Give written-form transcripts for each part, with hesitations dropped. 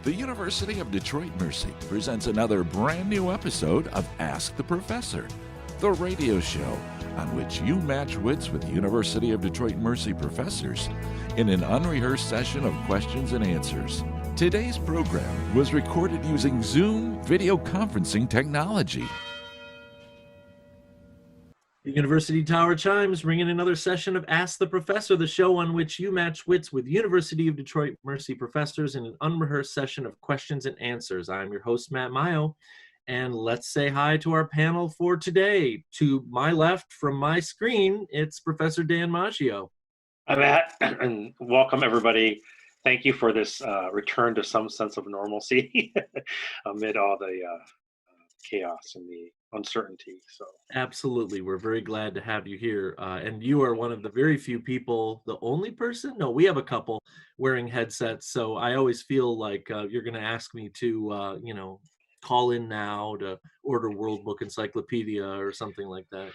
The University of Detroit Mercy presents another brand new episode of Ask the Professor, the radio show on which you match wits with University of Detroit Mercy professors in an unrehearsed session of questions and answers. Today's program was recorded using Zoom video conferencing technology. The University Tower chimes, ringing another session of Ask the Professor, the show on which you match wits with University of Detroit Mercy professors in an unrehearsed session of questions and answers. I'm your host, Matt Maggio, and let's say hi to our panel for today. To my left from my screen, it's Professor Dan Maggio. Hi, Matt, and welcome, everybody. Thank you for this return to some sense of normalcy amid all the chaos and the uncertainty. So absolutely, we're very glad to have you here, and you are one of the very few people, the only person, no, we have a couple wearing headsets, so I always feel like you're going to ask me to call in now to order World Book Encyclopedia or something like that.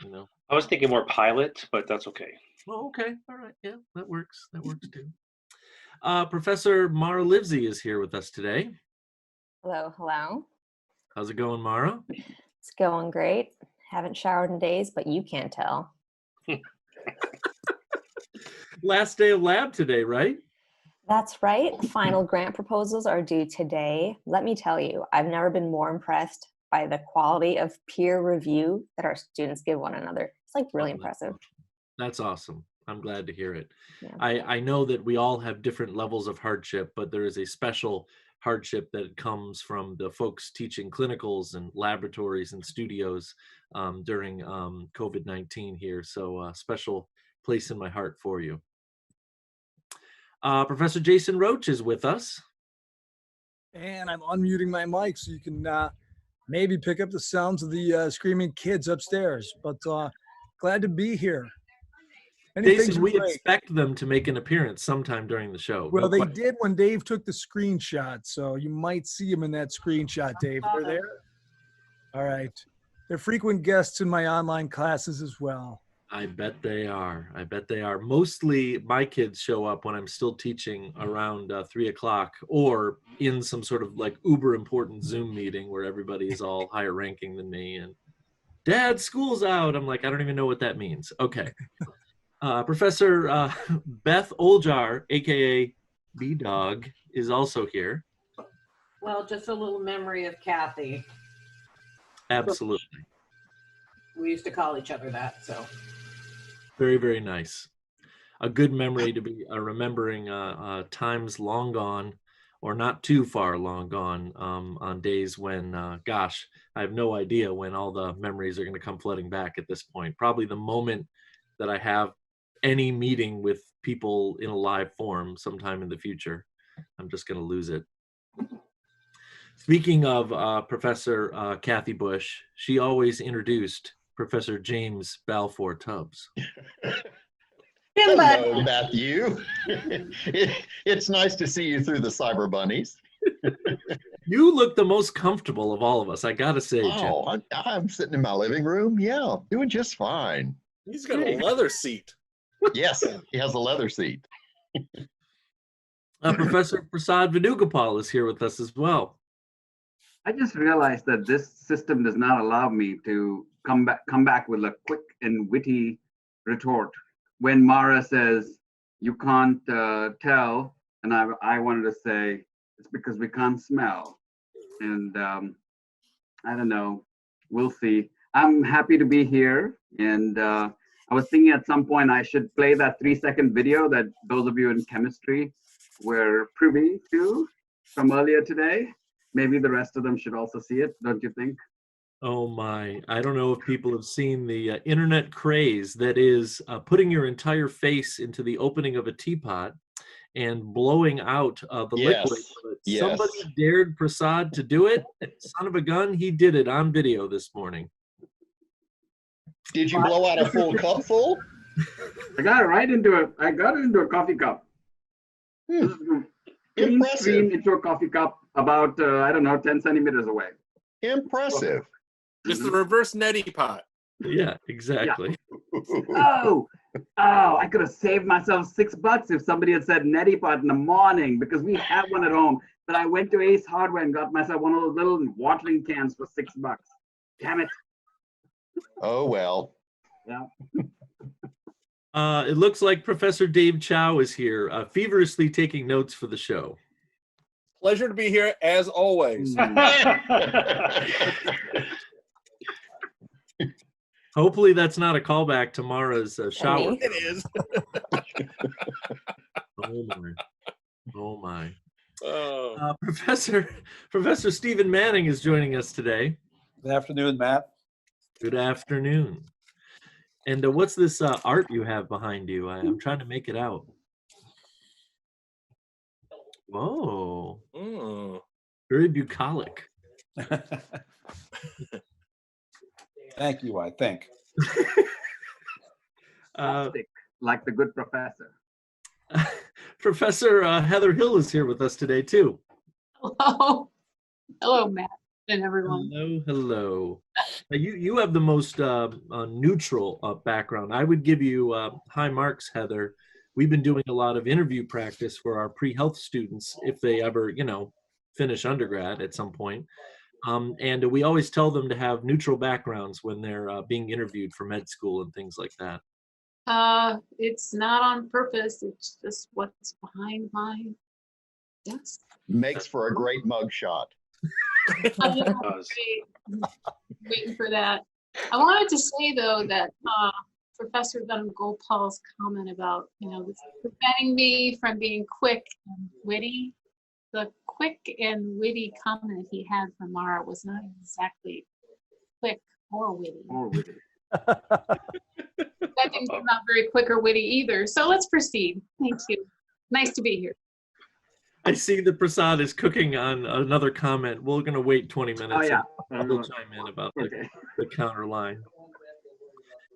I was thinking more pilot, but that's okay. Oh, okay, all right, yeah, that works too. Professor Mara Livezey is here with us today. Hello. How's it going, Mara? It's going great. Haven't showered in days, but you can't tell. Last day of lab today, right? That's right. Final grant proposals are due today. Let me tell you, I've never been more impressed by the quality of peer review that our students give one another. It's like really impressive. That's awesome. I'm glad to hear it. Yeah. I know that we all have different levels of hardship, but there is a special hardship that comes from the folks teaching clinicals and laboratories and studios during COVID-19 here. So a special place in my heart for you. Professor Jason Roche is with us. And I'm unmuting my mic so you can maybe pick up the sounds of the screaming kids upstairs, but glad to be here. Jason, we expect them to make an appearance sometime during the show. Well, they did when Dave took the screenshot, so you might see them in that screenshot, Dave. They're there? All right. They're frequent guests in my online classes as well. I bet they are. Mostly my kids show up when I'm still teaching around 3 o'clock or in some sort of like uber important Zoom meeting where everybody is all higher ranking than me. And Dad, school's out. I'm like, I don't even know what that means. Okay. Professor Beth Oljar, aka B-Dog, is also here. Well, just a little memory of Kathy. Absolutely. We used to call each other that, so. Very, very nice. A good memory to be remembering times long gone, or not too far long gone, on days when, gosh, I have no idea when all the memories are going to come flooding back at this point. Probably the moment that I have any meeting with people in a live form sometime in the future. I'm just going to lose it. Speaking of Professor Kathy Bush, she always introduced Professor James Balfour Tubbs. Hello, Matthew. It's nice to see you through the cyber bunnies. You look the most comfortable of all of us, I gotta say, Jim. Oh, I'm sitting in my living room. Yeah, doing just fine. He's got a leather seat. Yes, he has a leather seat. Professor Prasad Venugopal is here with us as well. I just realized that this system does not allow me to come back with a quick and witty retort. When Mara says, you can't tell, and I wanted to say, it's because we can't smell. And I don't know, we'll see. I'm happy to be here, and I was thinking at some point I should play that 3-second video that those of you in chemistry were privy to from earlier today. Maybe the rest of them should also see it, don't you think? Oh my, I don't know if people have seen the internet craze that is putting your entire face into the opening of a teapot and blowing out the liquid. Yes. Somebody dared Prasad to do it. Son of a gun, he did it on video this morning. Did you blow out a full cup full? I got it into a coffee cup. Clean Impressive. stream into a coffee cup about, 10 centimeters away. Impressive. It's the reverse neti pot. Yeah, exactly. Oh, I could have saved myself $6 if somebody had said neti pot in the morning, because we have one at home But I went to Ace Hardware and got myself one of those little watering cans for $6. Damn it. Oh, well. Yeah. It looks like Professor Dave Chow is here, feverishly taking notes for the show. Pleasure to be here as always. Hopefully that's not a callback to Mara's shower. Me? It is. Oh my. Oh my. Oh. Professor Stephen Manning is joining us today. Good afternoon, Matt. Good afternoon. And what's this art you have behind you? I'm trying to make it out. Whoa. Mm. Very bucolic. Thank you, I think. Like the good professor. Professor Heather Hill is here with us today, too. Hello. Hello, Matt and everyone. Hello. You have the most neutral background. I would give you high marks, Heather. We've been doing a lot of interview practice for our pre-health students if they ever, finish undergrad at some point. And we always tell them to have neutral backgrounds when they're being interviewed for med school and things like that. It's not on purpose. It's just what's behind my desk. Makes for a great mugshot. Waiting for that. I wanted to say though that Professor Venugopal's comment about this preventing me from being quick and witty. The quick and witty comment he had from Mara was not exactly quick or witty. That didn't come out very quick or witty either. So let's proceed. Thank you. Nice to be here. I see that Prasad is cooking on another comment. We're going to wait 20 minutes. Oh, yeah. And we'll chime in about the counter line.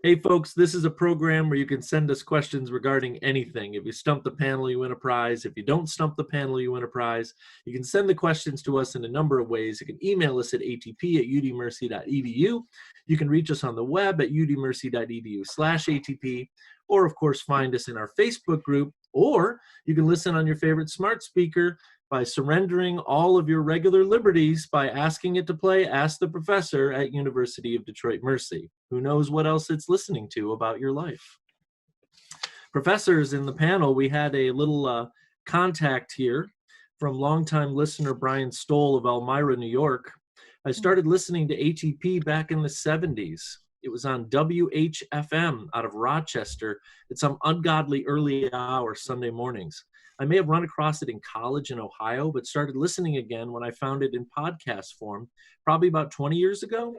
Hey, folks, this is a program where you can send us questions regarding anything. If you stump the panel, you win a prize. If you don't stump the panel, you win a prize. You can send the questions to us in a number of ways. You can email us at atp@udmercy.edu. You can reach us on the web at udmercy.edu/atp. Or, of course, find us in our Facebook group. Or you can listen on your favorite smart speaker by surrendering all of your regular liberties by asking it to play Ask the Professor at University of Detroit Mercy. Who knows what else it's listening to about your life? Professors in the panel, we had a little contact here from longtime listener Brian Stoll of Elmira, New York. I started listening to ATP back in the 70s. It was on WHFM out of Rochester at some ungodly early hour Sunday mornings. I may have run across it in college in Ohio, but started listening again when I found it in podcast form, probably about 20 years ago.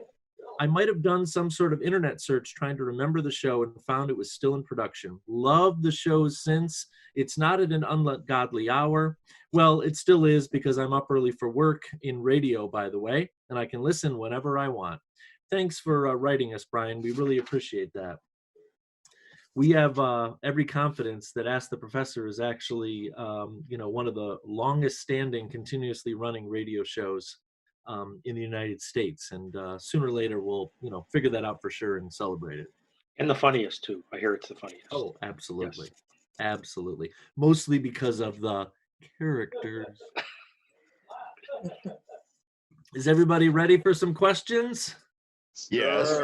I might have done some sort of internet search trying to remember the show and found it was still in production. Loved the shows since. It's not at an ungodly hour. Well, it still is because I'm up early for work in radio, by the way, and I can listen whenever I want. Thanks for writing us, Brian. We really appreciate that. We have every confidence that Ask the Professor is actually, one of the longest standing, continuously running radio shows in the United States. And sooner or later, we'll, figure that out for sure and celebrate it. And the funniest too. I hear it's the funniest. Oh, absolutely. Yes. Absolutely. Mostly because of the characters. Is everybody ready for some questions? Yes.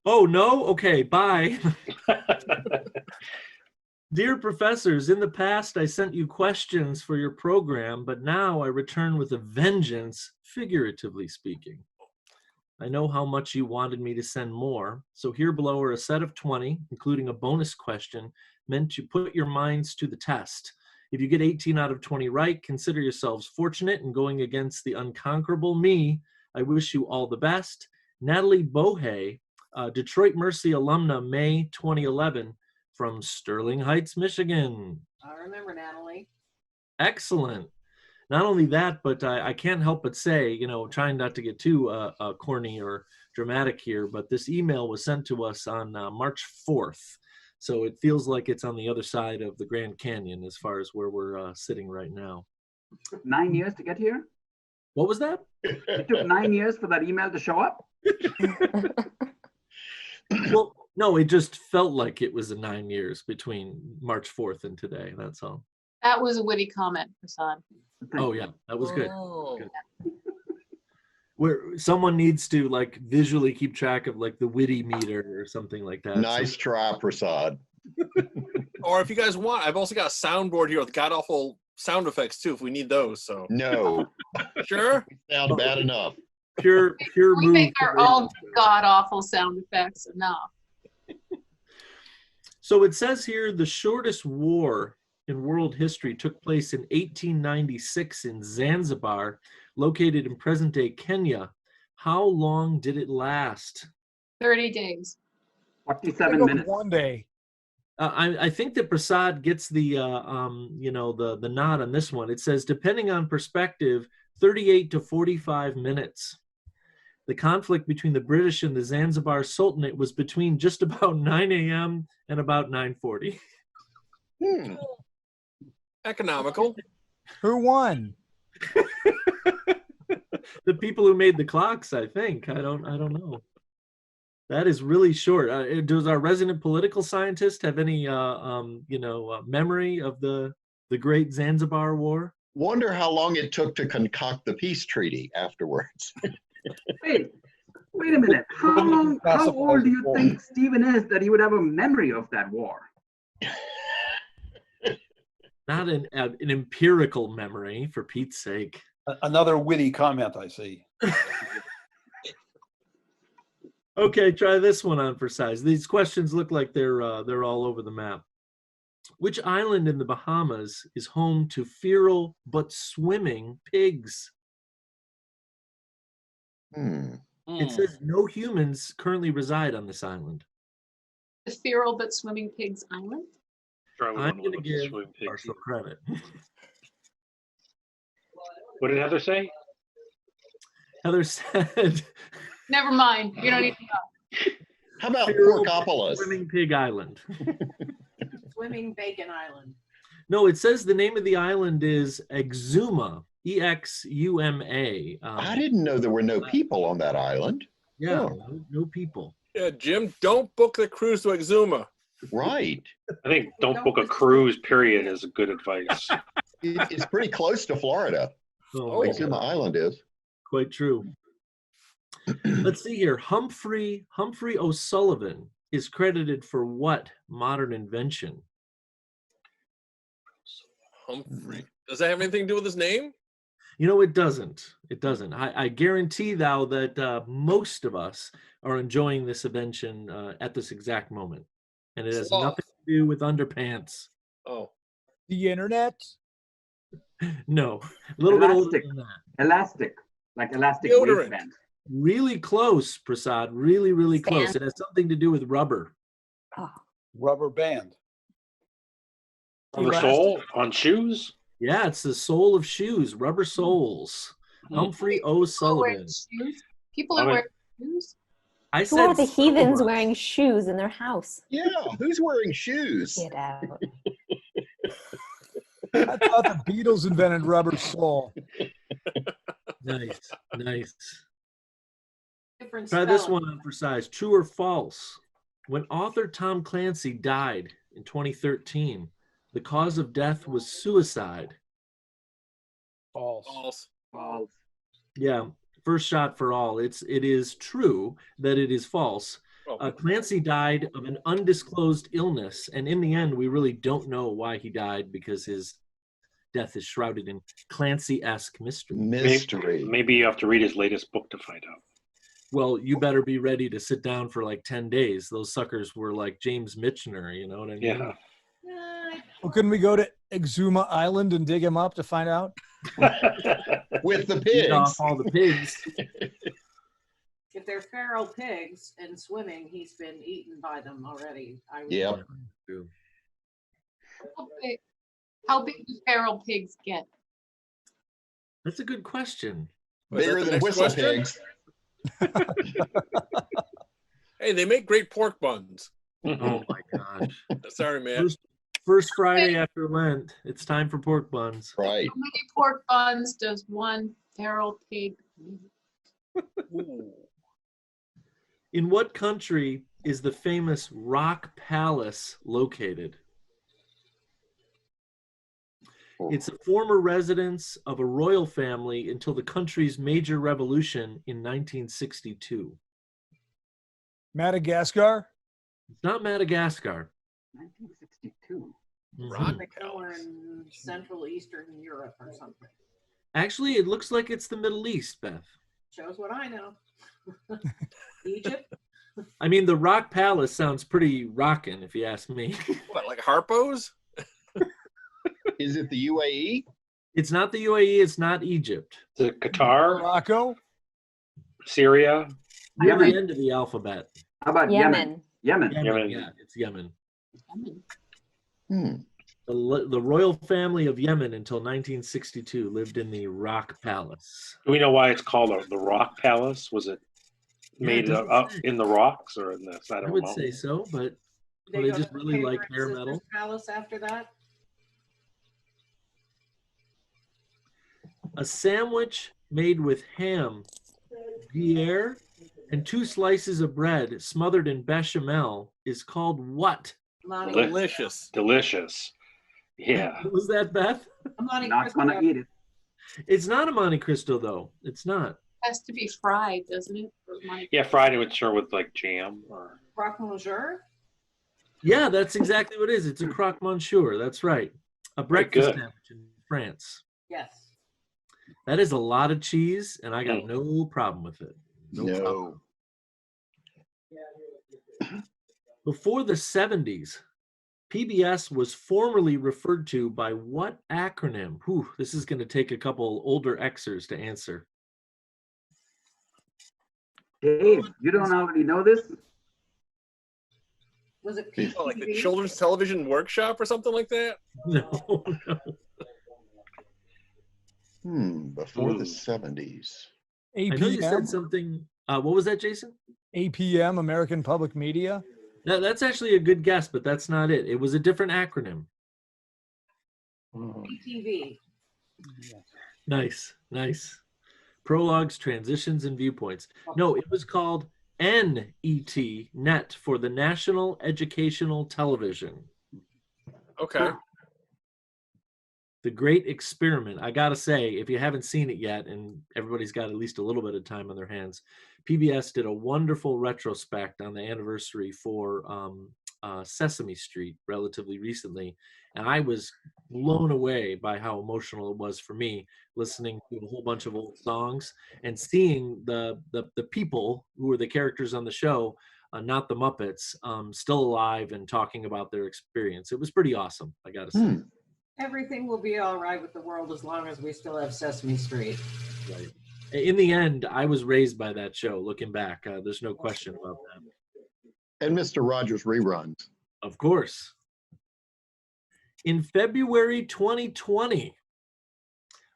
Oh, no? Okay, bye. Dear professors, in the past I sent you questions for your program, but now I return with a vengeance, figuratively speaking. I know how much you wanted me to send more, so here below are a set of 20, including a bonus question, meant to put your minds to the test. If you get 18 out of 20 right, consider yourselves fortunate in going against the unconquerable me. I wish you all the best. Natalie Bohe, Detroit Mercy alumna, May 2011, from Sterling Heights, Michigan. I remember Natalie. Excellent. Not only that, but I can't help but say, trying not to get too corny or dramatic here, but this email was sent to us on March 4th. So it feels like it's on the other side of the Grand Canyon as far as where we're sitting right now. 9 years to get here? What was that? It took 9 years for that email to show up? Well, no, it just felt like it was 9 years between March 4th and today. That's all. That was a witty comment, Prasad. Oh yeah, that was good. Oh. Good. Where someone needs to like visually keep track of like the witty meter or something like that. Nice try, Prasad. Or if you guys want, I've also got a soundboard here with god awful sound effects too, if we need those. So No, sure. sound bad enough. Pure We move. make our own god awful sound effects enough. So it says here the shortest war in world history took place in 1896 in Zanzibar, located in present-day Kenya. How long did it last? 30 days. 47 minutes. 1 day. I think that Prasad gets the the nod on this one. It says, depending on perspective, 38 to 45 minutes. The conflict between the British and the Zanzibar Sultanate was between just about 9 a.m. and about 9:40. Economical. Who won? The people who made the clocks, I think. I don't know. That is really short. Does our resident political scientist have any memory of the Great Zanzibar War? Wonder how long it took to concoct the peace treaty afterwards. Wait a minute. How old do you think Stephen is that he would have a memory of that war? Not an empirical memory, for Pete's sake. Another witty comment, I see. Okay, try this one on for size. These questions look like they're all over the map. Which island in the Bahamas is home to feral but swimming pigs? It says no humans currently reside on this island. The feral but swimming pigs island? I'm going to give partial credit. What did Heather say? Heather said... Never mind. You don't need to know. How about Feral Porkopolis? Swimming Pig Island. Swimming Bacon Island. No, it says the name of the island is Exuma, E-X-U-M-A. I didn't know there were no people on that island. Yeah, Oh. no people. Yeah, Jim, don't book the cruise to Exuma. Right. I think don't book a cruise, period, is good advice. It's pretty close to Florida. Oh, Exuma Island is. quite true. Let's see here. Humphrey O'Sullivan is credited for what modern invention? Humphrey. Does that have anything to do with his name? You know, it doesn't. It doesn't. I guarantee, thou, that most of us are enjoying this invention at this exact moment. And it has nothing to do with underpants. Oh. The internet? No. A little bit older Elastic. than that. Elastic. Like elastic Deodorant. waistband. Really close, Prasad. Really, really close. It has something to do with rubber. Oh, Rubber band. On the sole? On shoes? Yeah, it's the sole of shoes, rubber soles. Humphrey People wearing O'Sullivan. shoes? People are wearing shoes? I who said are the some heathens of us. wearing shoes in their house? Yeah, who's wearing shoes? Get out. I thought the Beatles invented rubber sole. Nice, nice. Different Try this spelling. one on for size. True or false? When author Tom Clancy died in 2013, the cause of death was suicide. False. False. False. Yeah, first shot for all. It is true that it is false. Oh. Clancy died of an undisclosed illness, and in the end, we really don't know why he died because his death is shrouded in Clancy-esque mystery. Mystery. Maybe you have to read his latest book to find out. Well, you better be ready to sit down for like 10 days. Those suckers were like James Michener, you know what I mean? Yeah. Well, couldn't we go to Exuma Island and dig him up to find out? With the Eat off pigs. all the pigs. If they're feral pigs and swimming, he's been eaten by them already. Yep. How big do feral pigs get? That's a good question. Is that Bigger the than next whistle question? pigs. Hey, they make great pork buns. Oh my gosh. Sorry, man. First Friday after Lent, it's time for pork buns. Right. How many pork buns does one feral pig eat? In what country is the famous Rock Palace located? It's a former residence of a royal family until the country's major revolution in 1962. Madagascar? It's not Madagascar. 1962. Rock Like somewhere in Central Eastern Europe or something. Actually, it looks like it's the Middle East, Beth. Shows what I know. Egypt? I mean, the Rock Palace sounds pretty rockin', if you ask me. What, like Harpo's? Is it the UAE? It's not the UAE. It's not Egypt. The Qatar, Morocco? Syria. Near the Yemen. end of the alphabet. How about Yemen? Yemen. Yemen. Yemen. Yeah, it's Yemen. Hmm. The royal family of Yemen until 1962 lived in the Rock Palace. Do we know why it's called the Rock Palace? Was it Yeah, it made doesn't up say. in the rocks or in the side I of a would mountain? say so, but They they go just to the really like paper bare and metal. scissors palace after that. A sandwich made with ham, Gruyere, and 2 slices of bread smothered in bechamel is called what? Monte, Delicious. Delicious. Yeah. Was that, Beth? Monte Not Cristo. gonna eat it. It's not a Monte Cristo, though. It's not. Has to be fried, doesn't it? Or Monte- Yeah, fried with sure with like jam or Croque monsieur. Yeah, that's exactly what it is. It's a croque monsieur. That's right. A Very breakfast good. sandwich in France. Yes. That is a lot of cheese, and I got no problem with it. No. Before the 70s, PBS was formerly referred to by what acronym? Whew, this is going to take a couple older Xers to answer. Dave, you don't already know this? Was it Oh, like the PTV? Children's Television Workshop or something like that? No, no. Before the 70s. I know you APM? said something. What was that, Jason? APM, American Public Media? That's actually a good guess, but that's not it. It was a different acronym. PTV. Nice, nice. Prologues, transitions, and viewpoints. No, it was called NET, NET, for the National Educational Television. Okay. The Great Experiment. I gotta say, if you haven't seen it yet, and everybody's got at least a little bit of time on their hands, PBS did a wonderful retrospect on the anniversary for Sesame Street relatively recently, and I was blown away by how emotional it was for me listening to a whole bunch of old songs and seeing the people who were the characters on the show, not the Muppets, still alive and talking about their experience. It was pretty awesome, I gotta say. Everything will be all right with the world as long as we still have Sesame Street. Right. In the end, I was raised by that show. Looking back, there's no question about that. And Mr. Rogers reruns. Of course. In February 2020,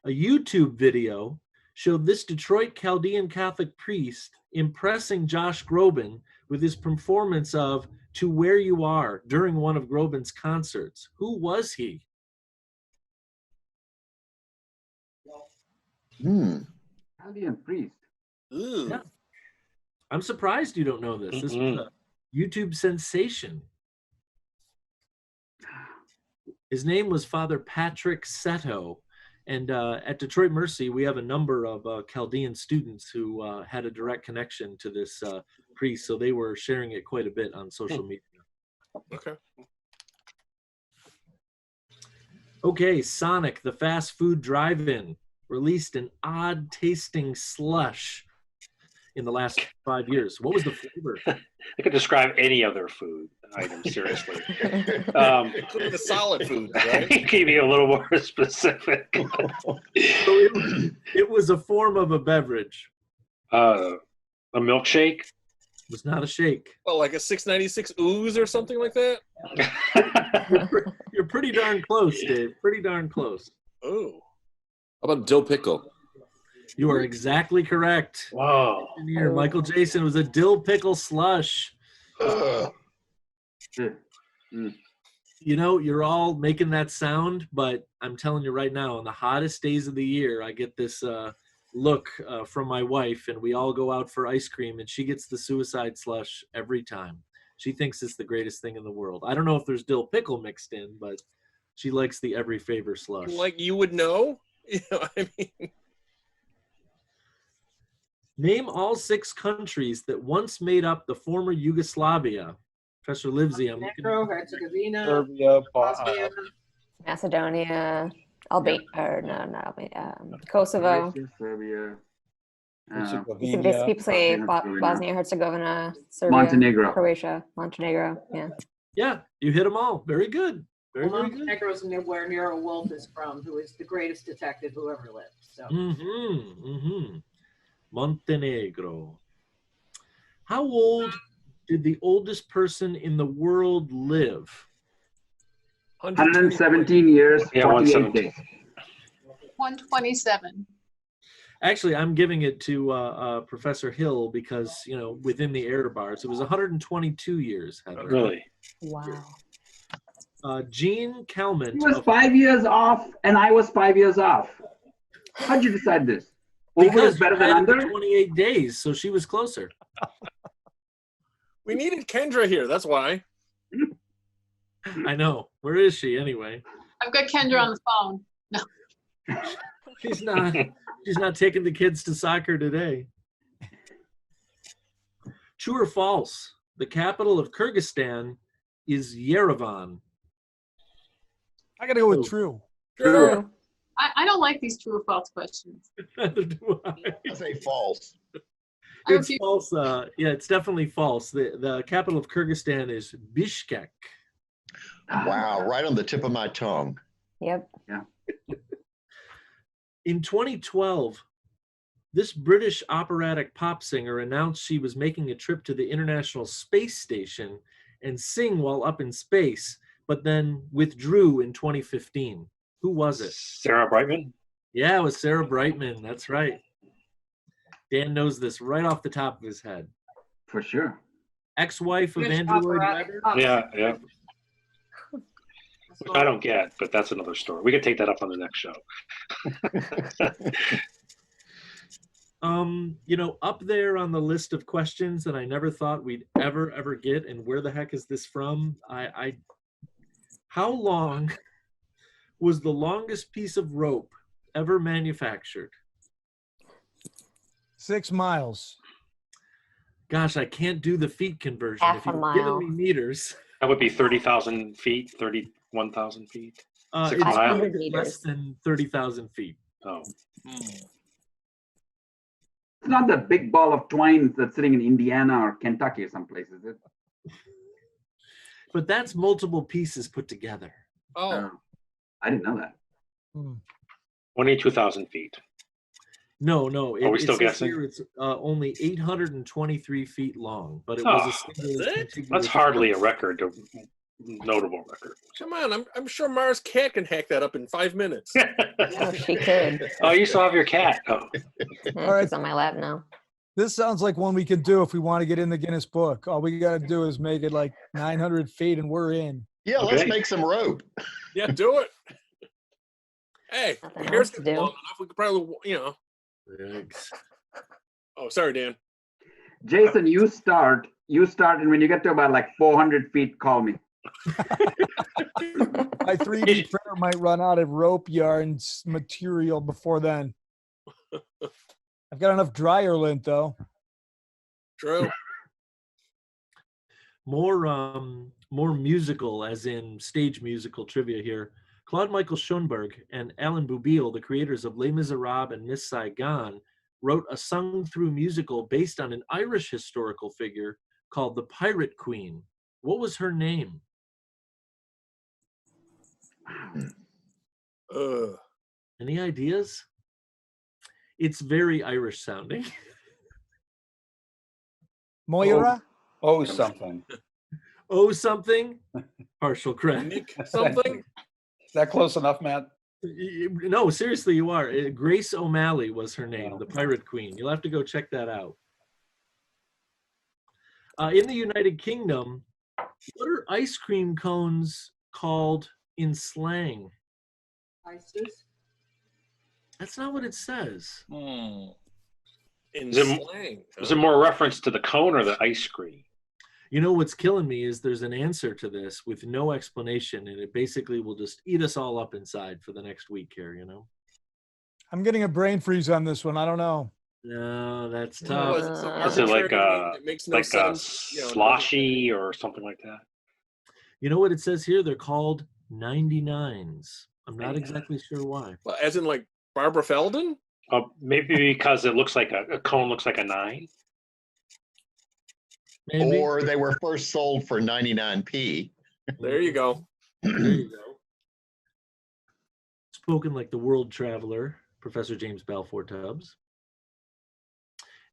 a YouTube video showed this Detroit Chaldean Catholic priest impressing Josh Groban with his performance of To Where You Are during one of Groban's concerts. Who was he? Chaldean priest. Ooh. Yeah. I'm surprised you don't know this. This was a YouTube sensation. His name was Father Patrick Seto. And at Detroit Mercy, we have a number of Chaldean students who had a direct connection to this priest. So they were sharing it quite a bit on social media. Okay. Okay, Sonic, the fast food drive-in, released an odd tasting slush in the last 5 years. What was the flavor? I could describe any other food item, seriously. Including the solid foods, right? He gave me a little more specific. So it was a form of a beverage. A milkshake? It was not a shake. Oh, like a 696 ooze or something like that? You're pretty darn close, Dave. Pretty darn close. Ooh. How about dill pickle? You are exactly correct. Wow. Engineer Michael Jason was a dill pickle slush. You know, you're all making that sound, but I'm telling you right now, on the hottest days of the year, I get this look from my wife, and we all go out for ice cream, and she gets the suicide slush every time. She thinks it's the greatest thing in the world. I don't know if there's dill pickle mixed in, but She likes the every favor slush. Like you would know? You know what I mean? Name all 6 countries that once made up the former Yugoslavia. Professor Livezey, I'm looking. Montenegro, Herzegovina, Serbia, Bosnia, Macedonia, Albania, or no, Albania, Kosovo. Croatia, Serbia, Herzegovina. People say Bosnia, Herzegovina, Serbia, Montenegro. Croatia, Montenegro. Yeah. Yeah, you hit them all. Very good. Very, well, very good. Montenegro's where Nero Wolfe is from, who is the greatest detective who ever lived. So. Montenegro. How old did the oldest person in the world live? 117 years, Yeah, 48 days. 127. Actually, I'm giving it to Professor Hill because, you know, within the error bars, it was 122 years. Heather. Really? Wow. Gene Calment. He was 5 years off, and I was 5 years off. How'd you decide this? Over Because is better you than added the under? 28 days, so she was closer. We needed Kendra here. That's why. I know. Where is she anyway? I've got Kendra on the phone. No. She's not. She's not taking the kids to soccer today. True or false? The capital of Kyrgyzstan is Yerevan. I got to go with true. True. I don't like these true or false questions. Neither do I. I say false. It's false. Yeah, it's definitely false. The capital of Kyrgyzstan is Bishkek. Wow, right on the tip of my tongue. Yep. Yeah. In 2012, this British operatic pop singer announced she was making a trip to the International Space Station and sing while up in space, but then withdrew in 2015. Who was it? Sarah Brightman? Yeah, it was Sarah Brightman. That's right. Dan knows this right off the top of his head. For sure. Ex-wife of British Andrew Lloyd operatic Webber. pop Yeah, yeah. Which I don't get, but that's another story. We could take that up on the next show. You know, up there on the list of questions that I never thought we'd ever get, and where the heck is this from? How long was the longest piece of rope ever manufactured? 6 miles. Gosh, I can't do the feet conversion. Half If you've a mile. given me meters, That would be 30,000 feet, 31,000 feet. 6 it's miles? 500 meters. less than 30,000 feet. Oh. It's not that big ball of twine that's sitting in Indiana or Kentucky or someplace, is it? But that's multiple pieces put together. Oh, I didn't know that. 22,000 feet. No. Are we still it says guessing? here it's only 823 feet long, but it was a single that's it? contiguous- That's hardly a record, a notable record. come on. I'm sure Mars Cat can hack that up in 5 minutes. Oh, she could. Oh, you still have your cat. Oh. Yeah, All right. she's on my lap now. This sounds like one we can do if we want to get in the Guinness book. All we got to do is make it like 900 feet and we're in. Yeah, Okay. let's make some rope. Yeah, do it. Hey, Nothing here's else to do. long enough. We could probably, you know. Yikes. Oh, sorry, Dan. Jason, you start, and when you get to about like 400 feet, call me. My 3D printer might run out of rope yarns material before then. I've got enough dryer lint though. True. More musical, as in stage musical trivia here. Claude Michael Schoenberg and Alan Boublil, the creators of Les Miserables and Miss Saigon, wrote a sung-through musical based on an Irish historical figure called the Pirate Queen. What was her name? Any ideas? It's very Irish sounding. Moira? Oh, something. Oh, something? Partial credit. Nick something? Is that close enough, Matt? No, seriously, you are. Grace O'Malley was her name, the Pirate Queen. You'll have to go check that out. In the United Kingdom, what are ice cream cones called in slang? Ices. That's not what it says. In Is it- slang. Is it more reference to the cone or the ice cream? You know what's killing me is there's an answer to this with no explanation, and it basically will just eat us all up inside for the next week here, you know? I'm getting a brain freeze on this one. I don't know. No, that's What tough. was it? Some Is it arbitrary like name that makes no sense? You know, it doesn't- sloshy or something like that? You know what it says here? They're called 99s. I'm not exactly sure why. Well, as in like Barbara Feldon? Maybe because it looks like a cone looks like a 9. Maybe. Or they were first sold for 99p. There you go. There you go. Spoken like the world traveler, Professor James Balfour Tubbs.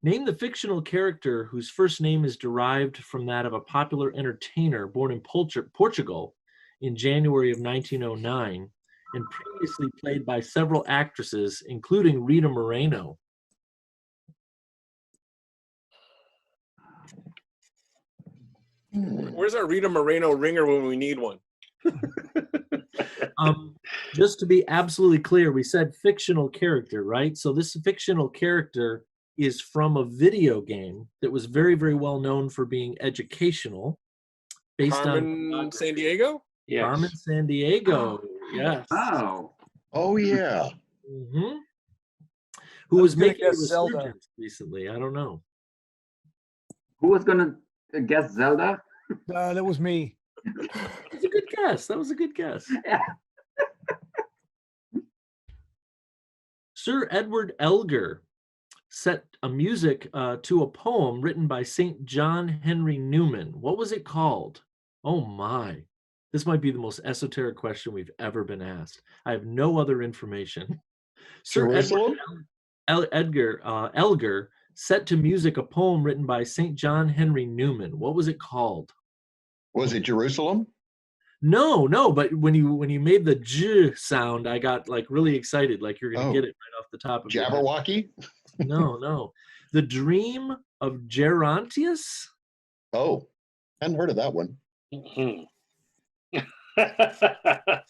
Name the fictional character whose first name is derived from that of a popular entertainer born in Portugal in January of 1909 and previously played by several actresses, including Rita Moreno. Where's our Rita Moreno ringer when we need one? Just to be absolutely clear, we said fictional character, right? So this fictional character is from a video game that was very, very well known for being educational. Based Carmen on San Diego? Yes. Carmen San Diego, yes. Oh, Oh, yeah. Mm-hmm. I Who was was gonna making a guess Zelda. resurgence recently? I don't know. who was gonna guess Zelda? That was me. That's a good guess. That was a good guess. Yeah. Sir Edward Elgar set a music to a poem written by St. John Henry Newman. What was it called? Oh my. This might be the most esoteric question we've ever been asked. I have no other information. Sir Jerusalem? Edward Elgar set to music a poem written by St. John Henry Newman. What was it called? Was it Jerusalem? No, but when you made the j sound, I got like really excited, like you're gonna get it right off the top of your head. Jabberwocky? No. The Dream of Gerontius? Oh, hadn't heard of that one. I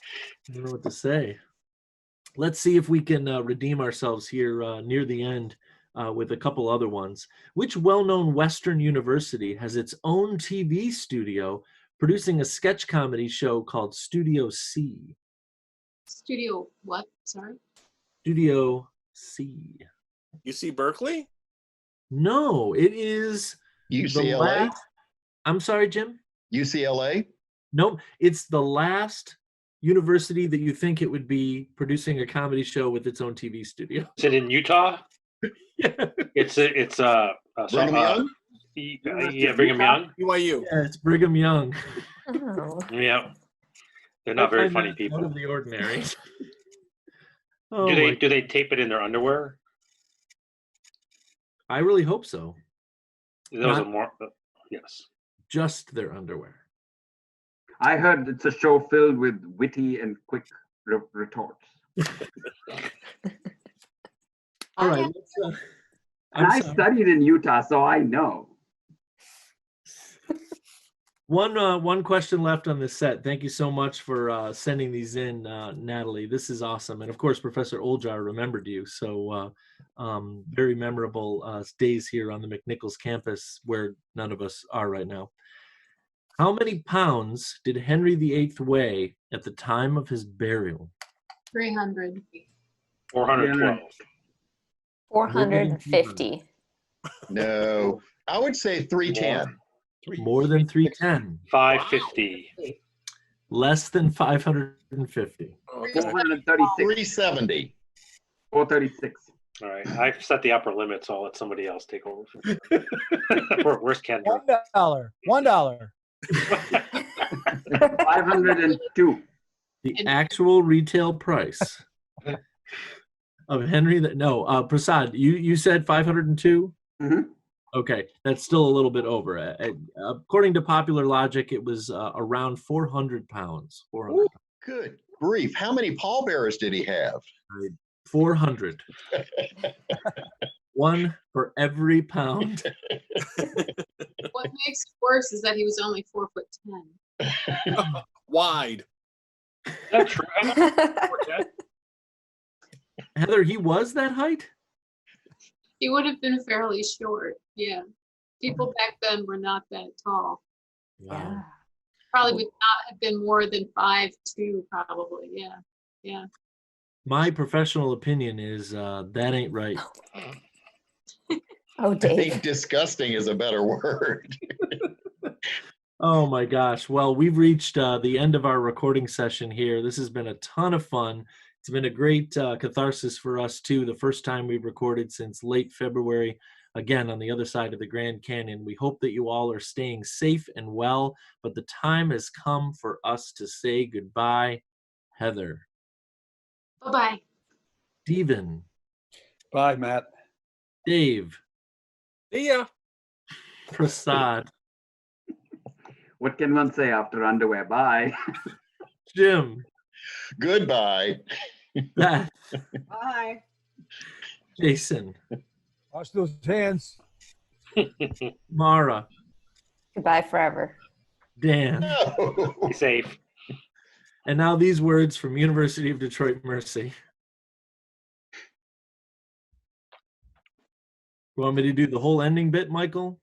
don't know what to say. Let's see if we can redeem ourselves here near the end with a couple other ones. Which well-known Western university has its own TV studio producing a sketch comedy show called Studio C? Studio what? Sorry. Studio C. UC Berkeley? No, it is the UCLA? last. I'm sorry, Jim? UCLA? Nope, it's the last university that you think it would be producing a comedy show with its own TV studio. Is it in Utah? Yeah. It's Brigham Young? Yeah, Brigham Young. BYU. Yeah, it's Brigham Young. Oh. Yeah, they're not very I find funny that people. Out of the ordinary. Oh, Do they tape it in their underwear? I really hope so. That was a Not- more yes. Just their underwear. I heard it's a show filled with witty and quick retorts. All right. And I'm I sorry. studied in Utah, so I know. One question left on this set. Thank you so much for sending these in, Natalie. This is awesome. And of course, Professor Oljar remembered you. So very memorable days here on the McNichols campus where none of us are right now. How many pounds did Henry VIII weigh at the time of his burial? 300. 412. 450. No. I would say 310. More than 310. 550. Less than 550. Okay. 436. 370. 436. All right, I've set the upper limit, so I'll let somebody else take over. Where's Kendra? $1. $1. 502. The actual retail price of Henry Prasad, you said 502? Mhm. Okay, that's still a little bit over. According to popular logic, it was around 400 pounds. 400. Ooh, good grief. How many pallbearers did he have? 400. One for every pound. What makes it worse is that he was only 4'10". Wide. That's true. Heather, he was that height? He would have been fairly short. Yeah. People back then were not that tall. Yeah. Probably would not have been more than 5'2", probably. Yeah. Yeah. My professional opinion is that ain't right. Oh, I Dave. think disgusting is a better word. Oh my gosh. Well, we've reached the end of our recording session here. This has been a ton of fun. It's been a great catharsis for us too. The first time we've recorded since late February, again, on the other side of the Grand Canyon. We hope that you all are staying safe and well, but the time has come for us to say goodbye. Heather. Bye-bye. Steven. Bye, Matt. Dave. See ya. Prasad. What can one say after underwear? Bye. Jim. Goodbye. Beth. Bye. Jason. Wash those hands. Mara. Goodbye forever. Dan. No. Be safe. And now these words from University of Detroit Mercy. You want me to do the whole ending bit, Michael?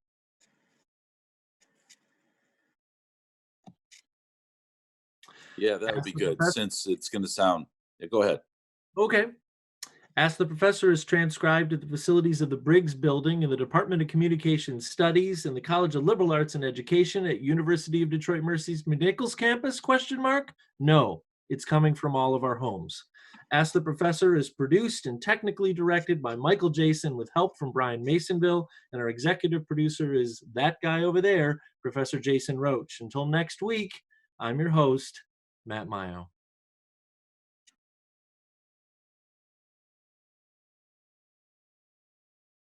Yeah, that would be good since it's going to sound. Yeah, go ahead. Okay. Ask the Professor is transcribed at the facilities of the Briggs Building in the Department of Communication Studies and the College of Liberal Arts and Education at University of Detroit Mercy's McNichols campus, ? No, it's coming from all of our homes. Ask the Professor is produced and technically directed by Michael Jason with help from Brian Masonville, and our executive producer is that guy over there, Professor Jason Roche. Until next week, I'm your host, Matt Maggio.